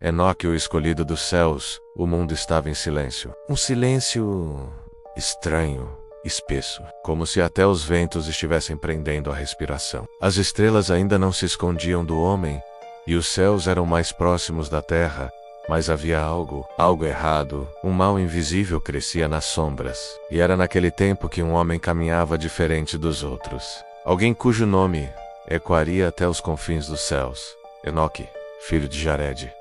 Enoque, o escolhido dos céus, o mundo estava em silêncio. Um silêncio estranho, espesso, como se até os ventos estivessem prendendo a respiração. As estrelas ainda não se escondiam do homem, e os céus eram mais próximos da terra, mas havia algo errado. Um mal invisível crescia nas sombras, e era naquele tempo que um homem caminhava diferente dos outros. Alguém cujo nome ecoaria até os confins dos céus. Enoque, filho de Jared.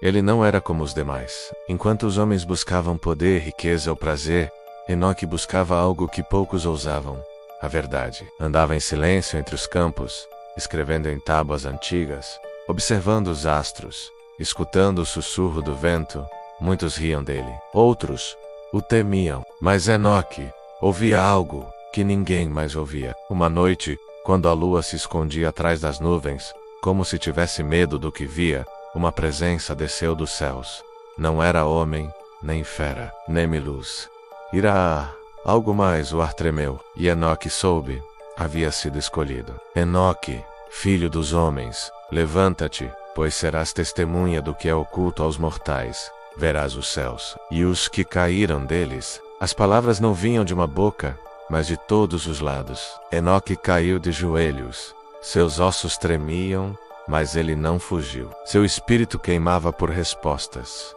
Ele não era como os demais. Enquanto os homens buscavam poder, riqueza ou prazer, Enoque buscava algo que poucos ousavam: a verdade. Andava em silêncio entre os campos, escrevendo em tábuas antigas, observando os astros, escutando o sussurro do vento. Muitos riam dele, outros o temiam. Mas Enoque ouvia algo que ninguém mais ouvia. Uma noite, quando a lua se escondia atrás das nuvens, como se tivesse medo do que via, uma presença desceu dos céus. Não era homem, nem fera, nem luz. Irá, algo mais. O ar tremeu, e Enoque soube, havia sido escolhido. Enoque, filho dos homens, levanta-te, pois serás testemunha do que é oculto aos mortais. Verás os céus e os que caíram deles. As palavras não vinham de uma boca, mas de todos os lados. Enoque caiu de joelhos. Seus ossos tremiam, mas ele não fugiu. Seu espírito queimava por respostas.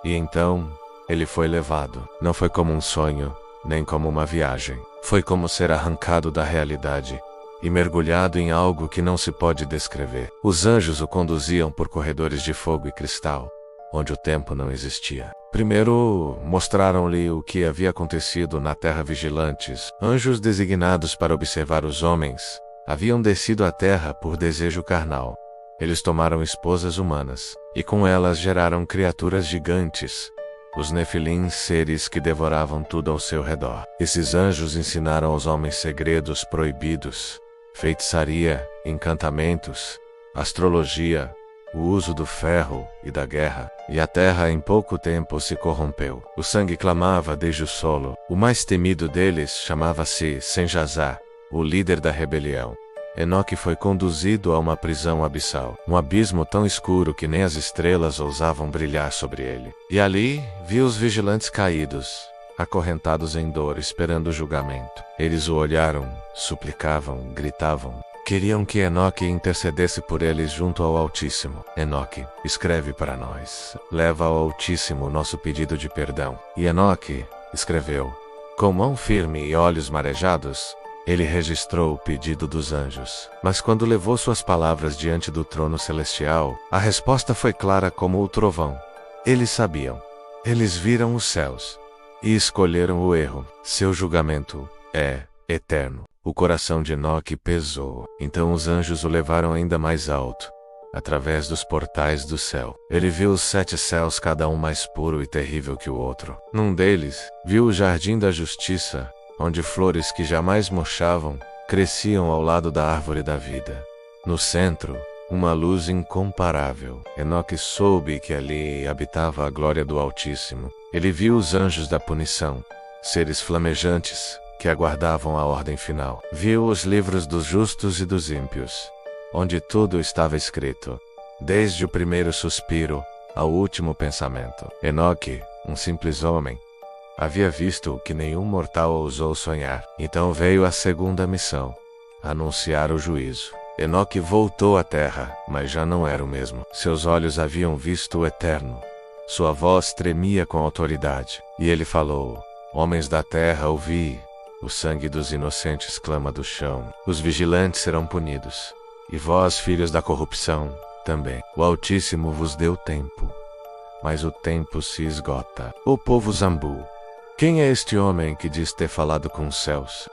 E então, ele foi levado. Não foi como um sonho, nem como uma viagem. Foi como ser arrancado da realidade e mergulhado em algo que não se pode descrever. Os anjos o conduziam por corredores de fogo e cristal, onde o tempo não existia. Primeiro, mostraram-lhe o que havia acontecido na terra. Vigilantes, anjos designados para observar os homens, haviam descido à terra por desejo carnal. Eles tomaram esposas humanas, e com elas geraram criaturas gigantes, os Nefilim, seres que devoravam tudo ao seu redor. Esses anjos ensinaram aos homens segredos proibidos, feitiçaria, encantamentos, astrologia, o uso do ferro e da guerra, e a terra em pouco tempo se corrompeu. O sangue clamava desde o solo. O mais temido deles chamava-se Senjazá, o líder da rebelião. Enoque foi conduzido a uma prisão abissal, um abismo tão escuro que nem as estrelas ousavam brilhar sobre ele. E ali viu os vigilantes caídos, acorrentados em dor, esperando o julgamento. Eles o olharam, suplicavam, gritavam. Queriam que Enoque intercedesse por eles junto ao Altíssimo. Enoque, escreve para nós. Leva ao Altíssimo o nosso pedido de perdão. E Enoque escreveu. Com mão firme e olhos marejados, ele registrou o pedido dos anjos. Mas quando levou suas palavras diante do trono celestial, a resposta foi clara como o trovão. Eles sabiam. Eles viram os céus e escolheram o erro. Seu julgamento é eterno. O coração de Enoque pesou. Então os anjos o levaram ainda mais alto, através dos portais do céu. Ele viu os 7 céus, cada um mais puro e terrível que o outro. Num deles, viu o jardim da justiça, onde flores que jamais murchavam cresciam ao lado da árvore da vida. No centro, uma luz incomparável. Enoque soube que ali habitava a glória do Altíssimo. Ele viu os anjos da punição, seres flamejantes que aguardavam a ordem final. Viu os livros dos justos e dos ímpios, onde tudo estava escrito, desde o primeiro suspiro ao último pensamento. Enoque, um simples homem, havia visto o que nenhum mortal ousou sonhar. Então veio a segunda missão, anunciar o juízo. Enoque voltou à terra, mas já não era o mesmo. Seus olhos haviam visto o Eterno. Sua voz tremia com autoridade. E ele falou: homens da terra, ouvi. O sangue dos inocentes clama do chão. Os vigilantes serão punidos. E vós, filhos da corrupção, também. O Altíssimo vos deu tempo, mas o tempo se esgota. O povo Zambu. Quem é este homem que diz ter falado com os céus?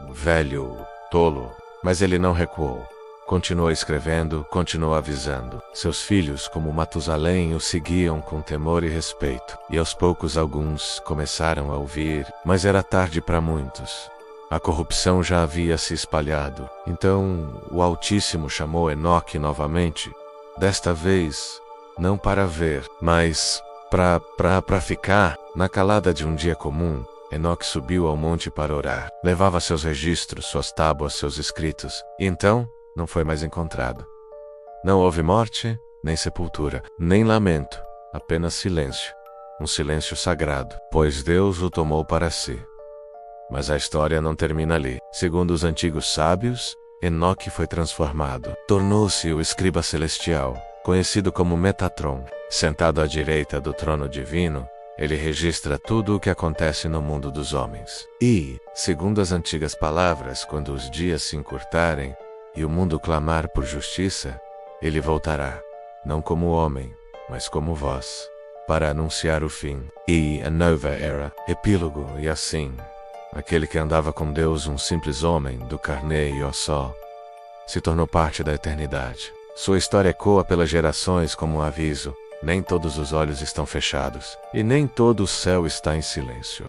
Velho, tolo. Mas ele não recuou. Continuou escrevendo, continuou avisando. Seus filhos, como Matusalém, o seguiam com temor e respeito. E aos poucos alguns começaram a ouvir, mas era tarde para muitos. A corrupção já havia se espalhado. Então o Altíssimo chamou Enoque novamente. Desta vez, não para ver, mas para ficar. Na calada de um dia comum, Enoque subiu ao monte para orar. Levava seus registros, suas tábuas, seus escritos. E então, não foi mais encontrado. Não houve morte, nem sepultura, nem lamento, apenas silêncio. Um silêncio sagrado, pois Deus o tomou para si. Mas a história não termina ali. Segundo os antigos sábios, Enoque foi transformado. Tornou-se o escriba celestial, conhecido como Metatron. Sentado à direita do trono divino, ele registra tudo o que acontece no mundo dos homens. E, segundo as antigas palavras, quando os dias se encurtarem e o mundo clamar por justiça, ele voltará, não como homem, mas como voz, para anunciar o fim e a nova era. Epílogo. E assim, aquele que andava com Deus, um simples homem do carne e osso, se tornou parte da eternidade. Sua história ecoa pelas gerações como um aviso: nem todos os olhos estão fechados, e nem todo o céu está em silêncio.